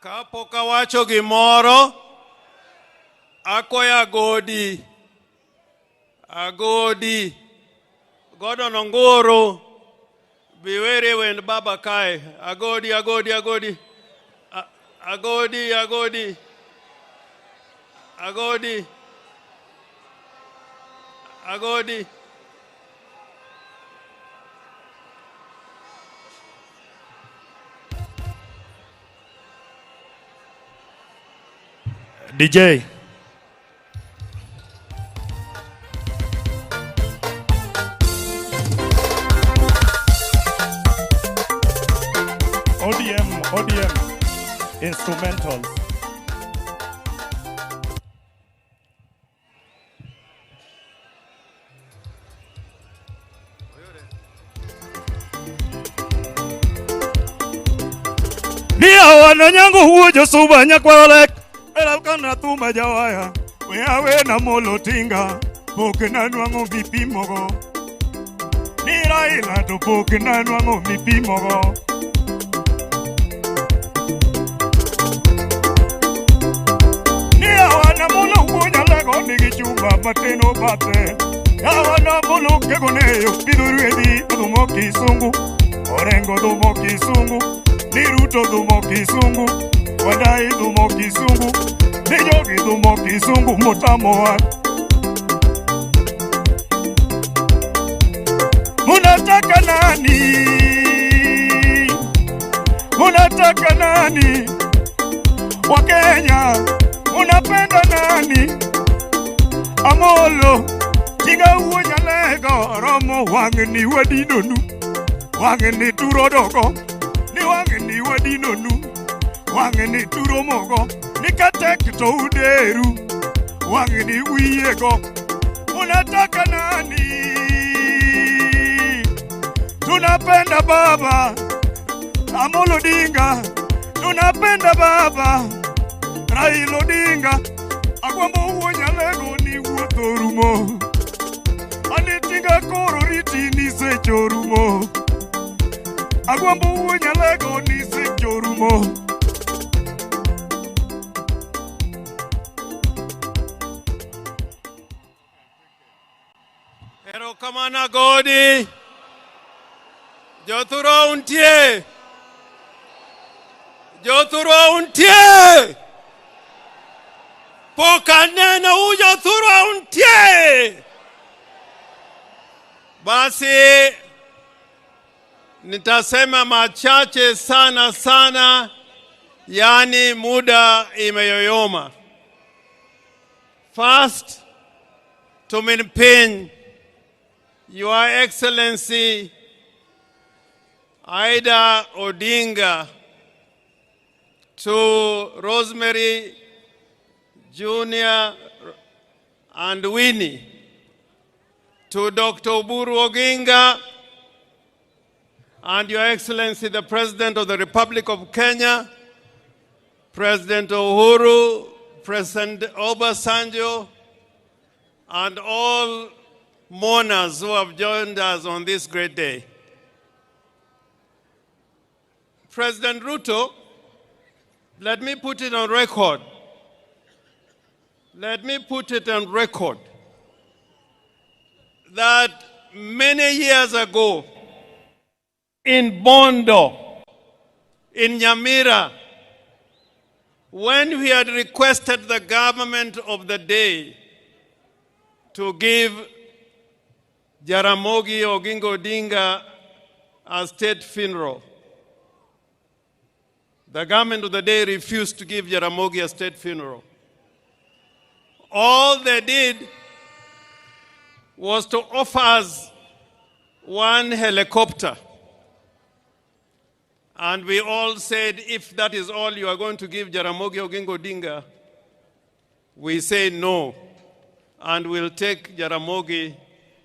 Kapo kawacho gimoro, akoya agodi, godo nongoro, biwere wend baba kai, agodi, DJ. ODM instrumentals. Nia wana nyango huo josuba nyakwalek. Elakana tuma jawaya. Weawe na molo tinga. Poke na nuango vipimogo. Ni Raila to poke na nuango vipimogo. Nia wana molo huo nyalego nigi chumba mateno bate. Yawana molo kegoneyo piduruedi dumo kisungu. Orengo dumo kisungu. Ni Ruto dumo kisungu. Wadai dumo kisungu. Ni Jogi dumo kisungu motamoa. Munataka nani? Munataka nani? Wakenya, munapenda nani? Amolo, tiga uonya lego, romo wangeni wadinonu. Wangeni turodoko, ni wangeni wadinonu. Wangeni turomogo, ni katek to uderu. Wangeni wiyego, munataka nani? Tunapenda baba, Amolo Odinga. Tunapenda baba, Raila Odinga. Agwambo uonya lego ni uotorumo. Anitinga koro riti ni sechorumo. Agwambo uonya lego ni sechorumo. Ero kamana godi. Jothuro untie. Poka neno ujothuro untie. Basi nitasema machache sana, yani muda imeyoyoma. First, to maintain Your Excellency Aida Odinga, to Rosemary Jr. and Winnie, to Dr. Uhuru Oginga, and Your Excellency the President of the Republic of Kenya, President Uhuru, President Obasanjo, and all mourners who have joined us on this great day. President Ruto, let me put it on record. That many years ago, in Bondo, in Nyamira, when we had requested the government of the day to give Jaramogi Oginga Odinga a state funeral, the government of the day refused to give Jaramogi a state funeral. All they did was to offer us one helicopter. And we all said, if that is all you are going to give Jaramogi Oginga Odinga, we say no, and we'll take Jaramogi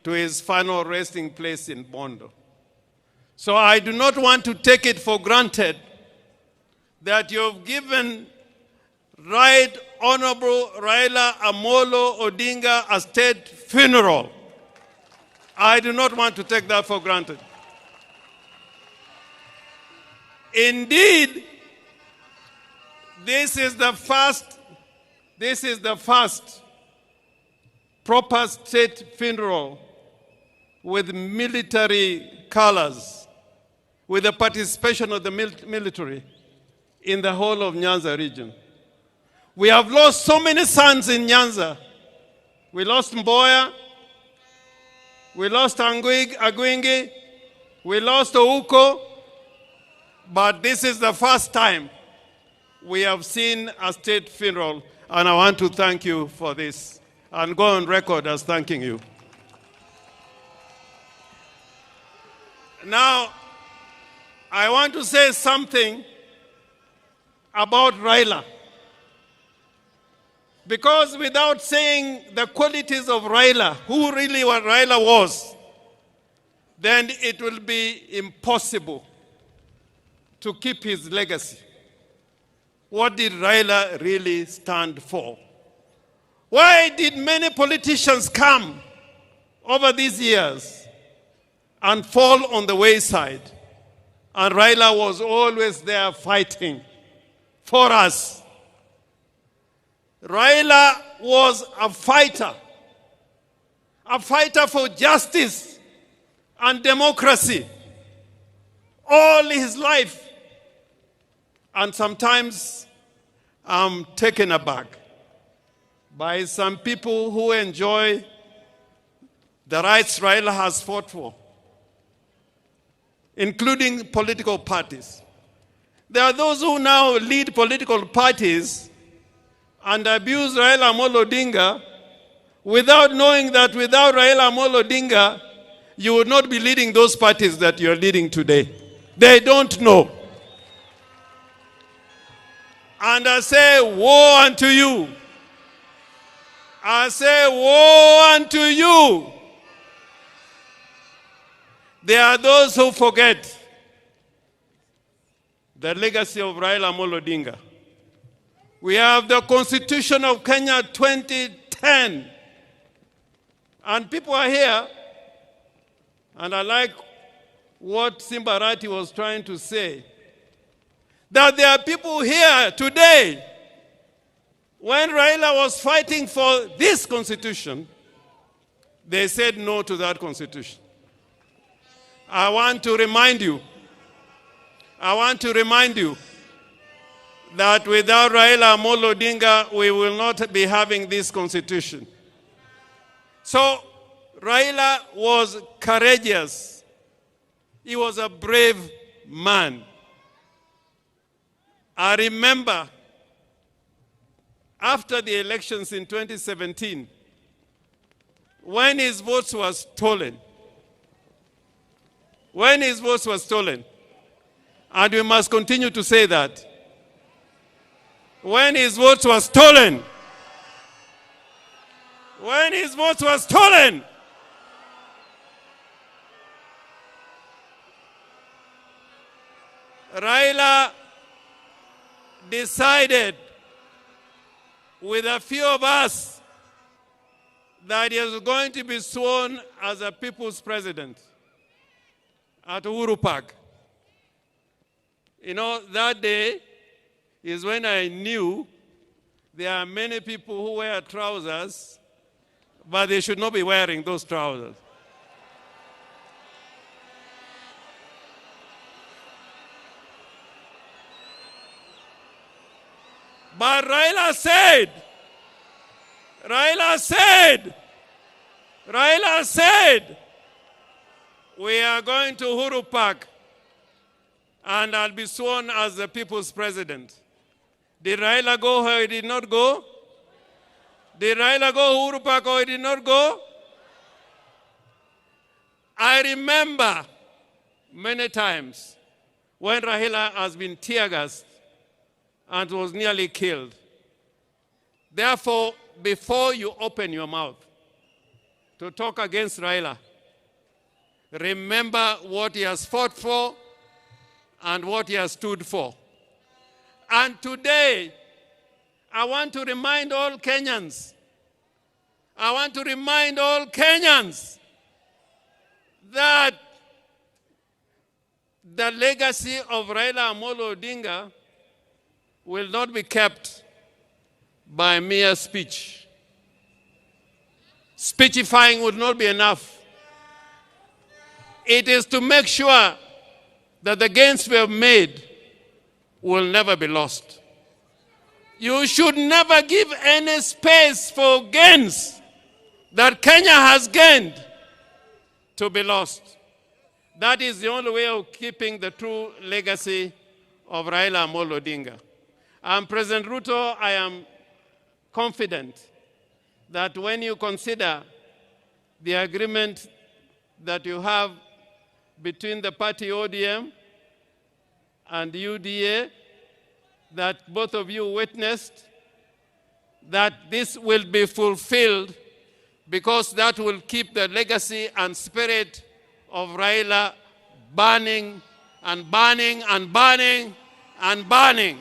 to his final resting place in Bondo. So I do not want to take it for granted that you've given Right Honorable Raila Amolo Odinga a state funeral. I do not want to take that for granted. Indeed, this is the first proper state funeral with military colors, with the participation of the military in the whole of Nyanza region. We have lost so many sons in Nyanza. We lost Mboya, we lost Agwingi, we lost Ouko, but this is the first time we have seen a state funeral, and I want to thank you for this and go on record as thanking you. Now, I want to say something about Raila. Because without saying the qualities of Raila, who really what Raila was, then it will be impossible to keep his legacy. What did Raila really stand for? Why did many politicians come over these years and fall on the wayside? And Raila was always there fighting for us. Raila was a fighter for justice and democracy all his life. And sometimes I'm taken aback by some people who enjoy the rights Raila has fought for, including political parties. There are those who now lead political parties and abuse Raila Amolo Odinga without knowing that without Raila Amolo Odinga, you would not be leading those parties that you're leading today. They don't know. And I say, woe unto you. I say, woe unto you. There are those who forget the legacy of Raila Amolo Odinga. We have the Constitution of Kenya 2010. And people are here, and I like what Simbarati was trying to say, that there are people here today, when Raila was fighting for this Constitution, they said no to that Constitution. I want to remind you that without Raila Amolo Odinga, we will not be having this Constitution. So Raila was courageous. He was a brave man. I remember after the elections in 2017, when his votes were stolen, and we must continue to say that, when his votes were stolen, Raila decided with a few of us that he was going to be sworn as a people's president at Uhuru Park. You know, that day is when I knew there are many people who wear trousers, but they should not be wearing those trousers. But Raila said, we are going to Uhuru Park and I'll be sworn as the people's president. Did Raila go or he did not go? Did Raila go Uhuru Park or he did not go? I remember many times when Raila has been tear-gassed and was nearly killed. Therefore, before you open your mouth to talk against Raila, remember what he has fought for and what he has stood for. And today, I want to remind all Kenyans, that the legacy of Raila Amolo Odinga will not be kept by mere speech. Speechifying would not be enough. It is to make sure that the gains we have made will never be lost. You should never give any space for gains that Kenya has gained to be lost. That is the only way of keeping the true legacy of Raila Amolo Odinga. And President Ruto, I am confident that when you consider the agreement that you have between the party ODM and UDA, that both of you witnessed, that this will be fulfilled, because that will keep the legacy and spirit of Raila burning and burning and burning and burning.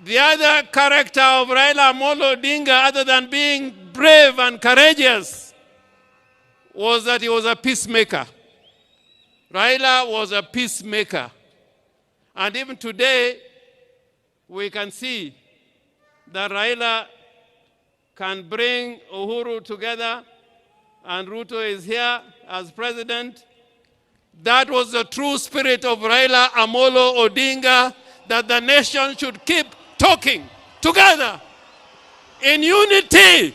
The other character of Raila Amolo Odinga, other than being brave and courageous, was that he was a peacemaker. Raila was a peacemaker. And even today, we can see that Raila can bring Uhuru together, and Ruto is here as president. That was the true spirit of Raila Amolo Odinga, that the nation should keep talking together in unity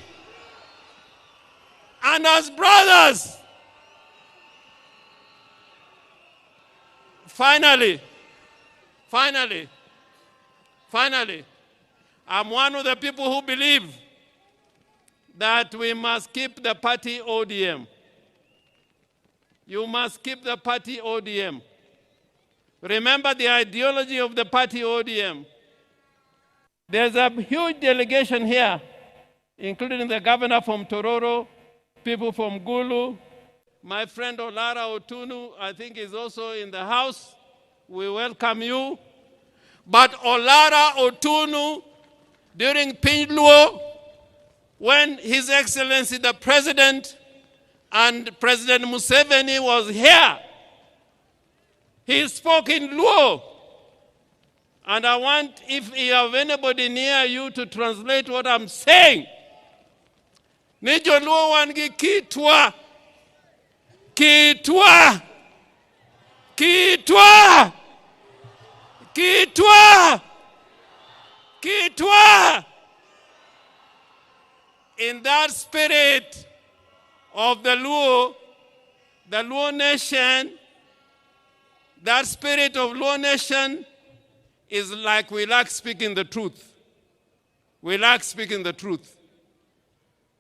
and as brothers. Finally, I'm one of the people who believe that we must keep the party ODM. You must keep the party ODM. Remember the ideology of the party ODM. There's a huge delegation here, including the governor from Tororo, people from Gulu. My friend Olara Otunu, I think, is also in the house. We welcome you. But Olara Otunu, during Pinluo, when His Excellency the President and President Museveni was here, he spoke in Luo. And I want, if you have anybody near you, to translate what I'm saying. Nijo Luo wangi kitwa. Kitwa. Kitwa. Kitwa. Kitwa. In that spirit of the Luo nation, that spirit of Luo nation is like we like speaking the truth. We like speaking the truth.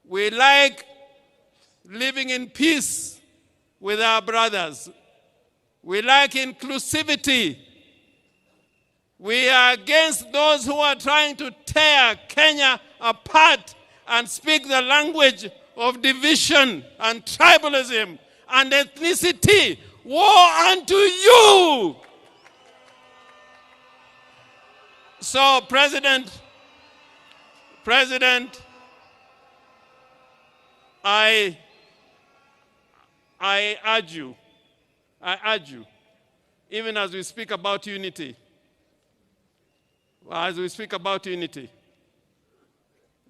We like living in peace with our brothers. We like inclusivity. We are against those who are trying to tear Kenya apart and speak the language of division and tribalism and ethnicity. Woe unto you! So, President, I urge you, even as we speak about unity,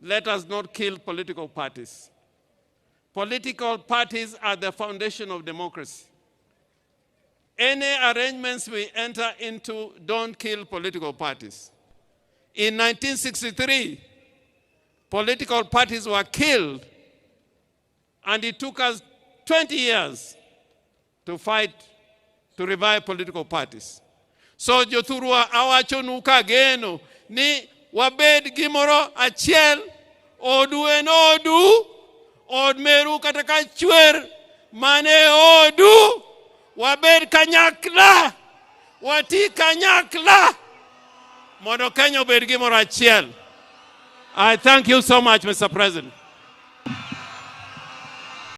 let us not kill political parties. Political parties are the foundation of democracy. Any arrangements we enter into don't kill political parties. In 1963, political parties were killed, and it took us 20 years to fight to revive political parties. So jothurwa awachonuka geno ni wabed gimoro achiel, odu en odu, od meru kataka chwer mane odu, wabed kanyakla, wati kanyakla, mondo Kenya obed gimoro achiel. I thank you so much, Mr. President.